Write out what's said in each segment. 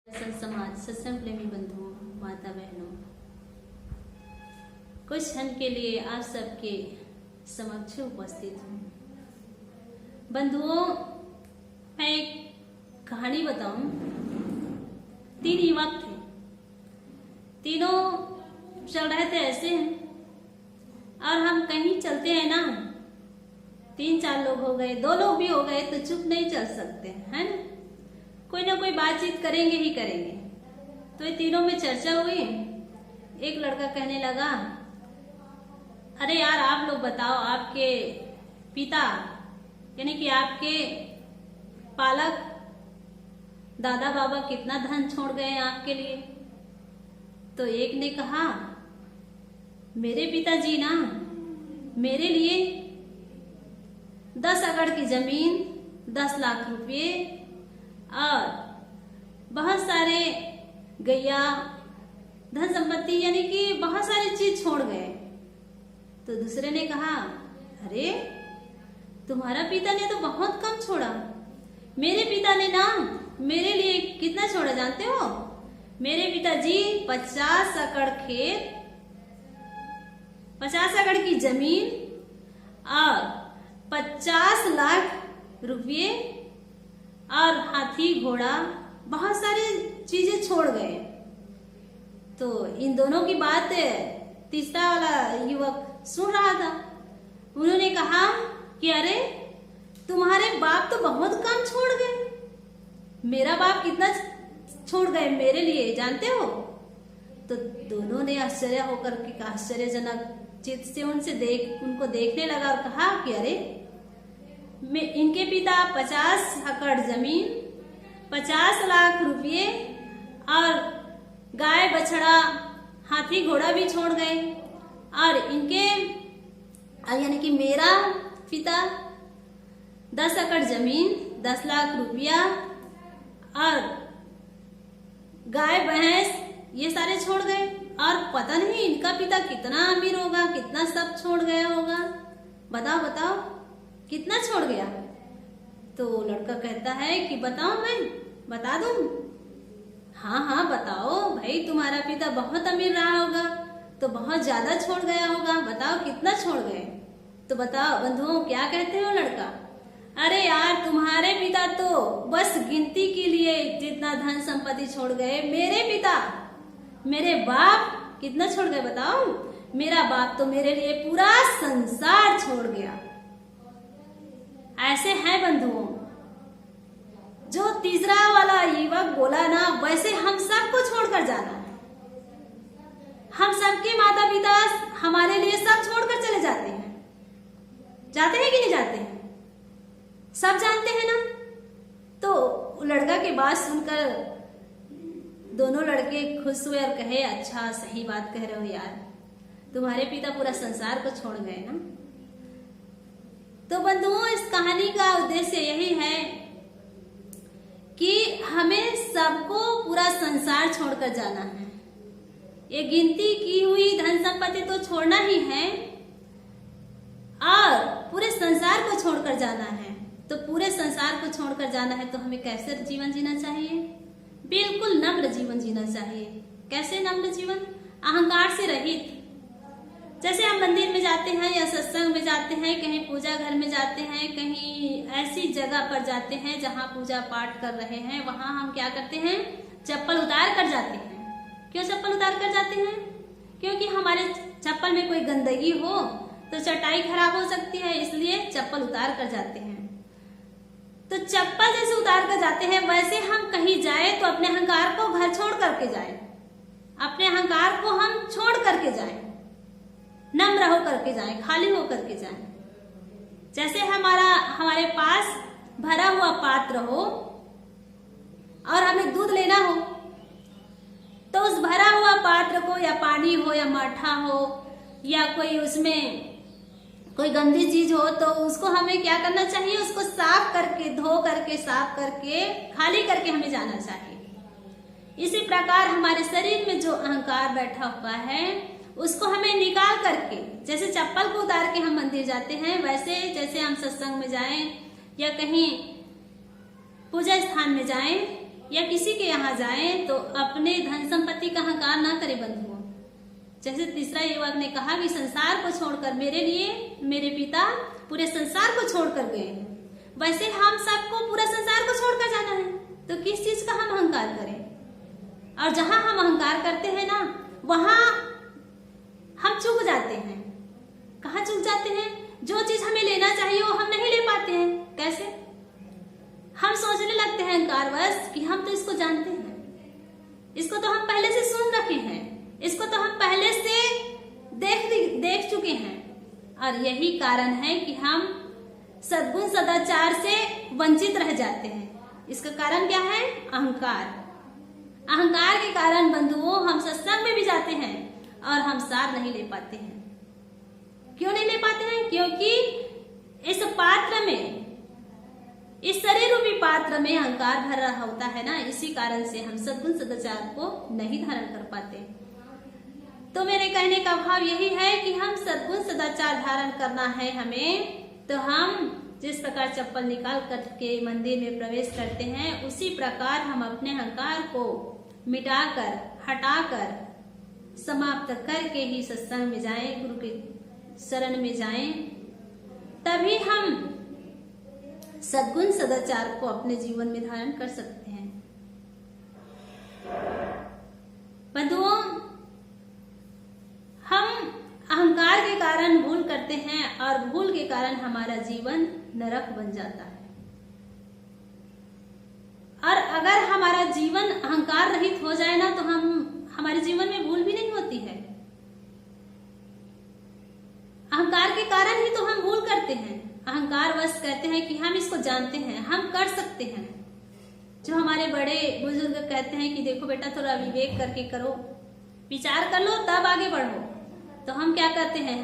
समाज सत्संग प्रेमी बंधुओं, माता बहनों, कुछ क्षण के लिए आप सबके समक्ष उपस्थित हूँ। बंधुओं, मैं एक कहानी बताऊं। 3 युवक थे, तीनों चल रहे थे ऐसे हैं, और हम कहीं चलते हैं ना, 3-4 लोग हो गए, 2 लोग भी हो गए तो चुप नहीं चल सकते, है ना। कोई ना कोई बातचीत करेंगे ही करेंगे। तो ये तीनों में चर्चा हुई। एक लड़का कहने लगा, अरे यार आप लोग बताओ, आपके पिता यानी कि आपके पालक दादा बाबा कितना धन छोड़ गए हैं आपके लिए। तो एक ने कहा, मेरे पिताजी ना मेरे लिए 10 एकड़ की जमीन, 10 लाख रुपए और बहुत सारे गैया, धन संपत्ति यानी कि बहुत सारी चीज छोड़ गए। तो दूसरे ने कहा, अरे तुम्हारा पिता ने तो बहुत कम छोड़ा, मेरे पिता ने ना मेरे लिए कितना छोड़ा जानते हो? मेरे पिताजी 50 एकड़ खेत, 50 एकड़ की जमीन और 50 लाख रुपये और हाथी घोड़ा, बहुत सारी चीजें छोड़ गए। तो इन दोनों की बात तीसरा वाला युवक सुन रहा था। उन्होंने कहा कि अरे तुम्हारे बाप तो बहुत कम छोड़ गए, मेरा बाप कितना छोड़ गए मेरे लिए जानते हो? तो दोनों ने आश्चर्य होकर के आश्चर्यजनक चित्त से उनको देखने लगा और कहा कि अरे इनके पिता 50 एकड़ जमीन, 50 लाख रुपये और गाय बछड़ा, हाथी घोड़ा भी छोड़ गए, और इनके यानी कि मेरा पिता 10 एकड़ जमीन, 10 लाख रुपया और गाय भैंस ये सारे छोड़ गए, और पता नहीं इनका पिता कितना अमीर होगा, कितना सब छोड़ गया होगा। बताओ बताओ कितना छोड़ गया? तो लड़का कहता है कि बताओ, मैं बता दूं? हाँ हाँ बताओ भाई, तुम्हारा पिता बहुत अमीर रहा होगा तो बहुत ज्यादा छोड़ गया होगा, बताओ कितना छोड़ गए? तो बताओ बंधुओं, क्या कहते हो लड़का? अरे यार तुम्हारे पिता तो बस गिनती के लिए जितना धन संपत्ति छोड़ गए, मेरे बाप कितना छोड़ गए बताओ? मेरा बाप तो मेरे लिए पूरा संसार छोड़ गया। ऐसे हैं बंधुओं, जो तीसरा वाला युवक बोला ना, वैसे हम सबको छोड़कर जाना है। हम सबके माता पिता हमारे लिए सब छोड़कर चले जाते हैं कि नहीं जाते हैं? सब जानते हैं ना। तो लड़का की बात सुनकर दोनों लड़के खुश हुए और कहे, अच्छा सही बात कह रहे हो यार, तुम्हारे पिता पूरा संसार को छोड़ गए ना। तो बंधुओं, इस कहानी का उद्देश्य यही है कि हमें सबको पूरा संसार छोड़कर जाना है। ये गिनती की हुई धन संपत्ति तो छोड़ना ही है, और पूरे संसार को छोड़कर जाना है। तो पूरे संसार को छोड़कर जाना है तो हमें कैसे जीवन जीना चाहिए? बिल्कुल नम्र जीवन जीना चाहिए। कैसे नम्र जीवन? अहंकार से रहित। जैसे हम मंदिर में जाते हैं या सत्संग में जाते हैं, कहीं पूजा घर में जाते हैं, कहीं ऐसी जगह पर जाते हैं जहां पूजा पाठ कर रहे हैं, वहां हम क्या करते हैं? चप्पल उतार कर जाते हैं। क्यों चप्पल उतार कर जाते हैं? क्योंकि हमारे चप्पल में कोई गंदगी हो तो चटाई खराब हो सकती है, इसलिए चप्पल उतार कर जाते हैं। तो चप्पल जैसे उतार कर जाते हैं, वैसे हम कहीं जाए तो अपने अहंकार को घर छोड़ करके जाए, अपने अहंकार को हम छोड़ करके जाए, नम्र हो करके जाए, खाली हो करके जाए। जैसे हमारे पास भरा हुआ पात्र हो और हमें दूध लेना हो, तो उस भरा हुआ पात्र को, या पानी हो या मट्ठा हो या कोई उसमें कोई गंदी चीज हो, तो उसको हमें क्या करना चाहिए? उसको साफ करके, धो करके, साफ करके, खाली करके हमें जाना चाहिए। इसी प्रकार हमारे शरीर में जो अहंकार बैठा हुआ है, उसको हमें निकाल करके, जैसे चप्पल को उतार के हम मंदिर जाते हैं, वैसे जैसे हम सत्संग में जाएं या कहीं पूजा स्थान में जाएं, या किसी के यहाँ जाएं तो अपने धन संपत्ति का अहंकार ना करें बंधुओं। जैसे तीसरा युवक ने कहा कि संसार को छोड़कर मेरे लिए मेरे पिता पूरे संसार को छोड़कर गए हैं, वैसे हम सबको पूरा संसार को छोड़कर जाना है, तो किस चीज का हम अहंकार करें? और जहां हम अहंकार करते हैं ना, वहां हम चूक जाते हैं। कहाँ चूक जाते हैं? जो चीज हमें लेना चाहिए वो हम नहीं ले पाते हैं। कैसे? हम सोचने लगते हैं अहंकारवश कि हम तो इसको जानते हैं, इसको तो हम पहले से सुन रखे हैं, इसको तो हम पहले से देख चुके हैं। और यही कारण है कि हम सद्गुण सदाचार से वंचित रह जाते हैं। इसका कारण क्या है? अहंकार। अहंकार के कारण बंधुओं हम सत्संग में भी जाते हैं और हम सार नहीं ले पाते हैं। क्यों नहीं ले पाते हैं? क्योंकि इस पात्र में, इस शरीर रूपी पात्र में अहंकार भर रहा होता है ना, इसी कारण से हम सद्गुण सदाचार को नहीं धारण कर पाते। तो मेरे कहने का भाव यही है कि हम सद्गुण सदाचार धारण करना है हमें, तो हम जिस प्रकार चप्पल निकाल करके मंदिर में प्रवेश करते हैं, उसी प्रकार हम अपने अहंकार को मिटाकर, हटाकर, समाप्त करके ही सत्संग में जाएं, गुरु के शरण में जाएं। तभी हम सद्गुण सदाचार को अपने जीवन में धारण कर सकते हैं। बंधुओं, हम अहंकार के कारण भूल करते हैं और भूल के कारण हमारा जीवन नरक बन जाता है। और अगर हमारा जीवन अहंकार रहित हो जाए ना, तो हमारे जीवन में भूल भी नहीं होती है। अहंकार के कारण ही तो हम भूल करते हैं। अहंकार वश कहते हैं कि हम इसको जानते हैं, हम कर सकते हैं। जो हमारे बड़े बुजुर्ग कहते हैं कि देखो बेटा, थोड़ा विवेक करके करो, विचार कर लो तब आगे बढ़ो। तो हम क्या करते हैं?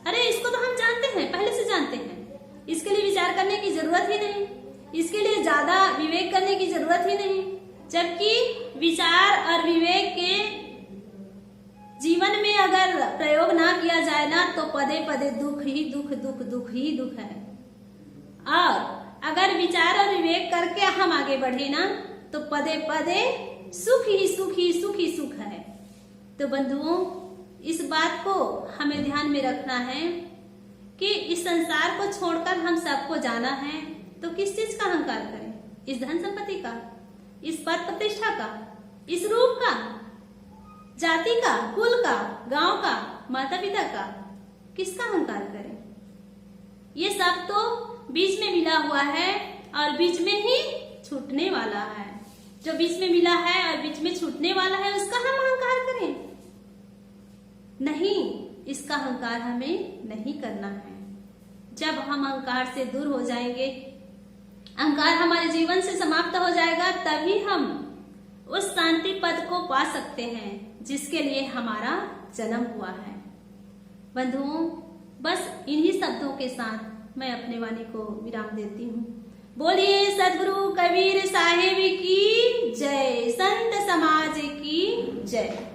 अरे इसको तो हम जानते हैं, पहले से जानते हैं, इसके लिए विचार करने की जरूरत ही नहीं, इसके लिए ज्यादा विवेक करने की जरूरत ही नहीं। जबकि विचार और विवेक के जीवन में अगर प्रयोग ना किया जाए ना, तो पदे पदे दुख ही दुख, दुख दुख ही दुख है। और अगर विचार और विवेक करके हम आगे बढ़े ना, तो पदे पदे सुख ही सुख ही सुख ही सुख है। तो बंधुओं, इस बात को हमें ध्यान में रखना है कि इस संसार को छोड़कर हम सबको जाना है, तो किस चीज का अहंकार करें? इस धन संपत्ति का, इस पद प्रतिष्ठा का, इस रूप का, जाति का, कुल का, गांव का, माता पिता का, किसका अहंकार करें? ये सब तो बीच में मिला हुआ है और बीच में ही छूटने वाला है। जो बीच में मिला है और बीच में छूटने वाला है, उसका हम अहंकार करें? नहीं, इसका अहंकार हमें नहीं करना है। जब हम अहंकार से दूर हो जाएंगे, अहंकार हमारे जीवन से समाप्त हो जाएगा, तभी हम उस शांति पद को पा सकते हैं जिसके लिए हमारा जन्म हुआ है। बंधुओं, बस इन्हीं शब्दों के साथ मैं अपने वाणी को विराम देती हूँ। बोलिए सद्गुरु कबीर साहेब की जय, संत समाज की जय।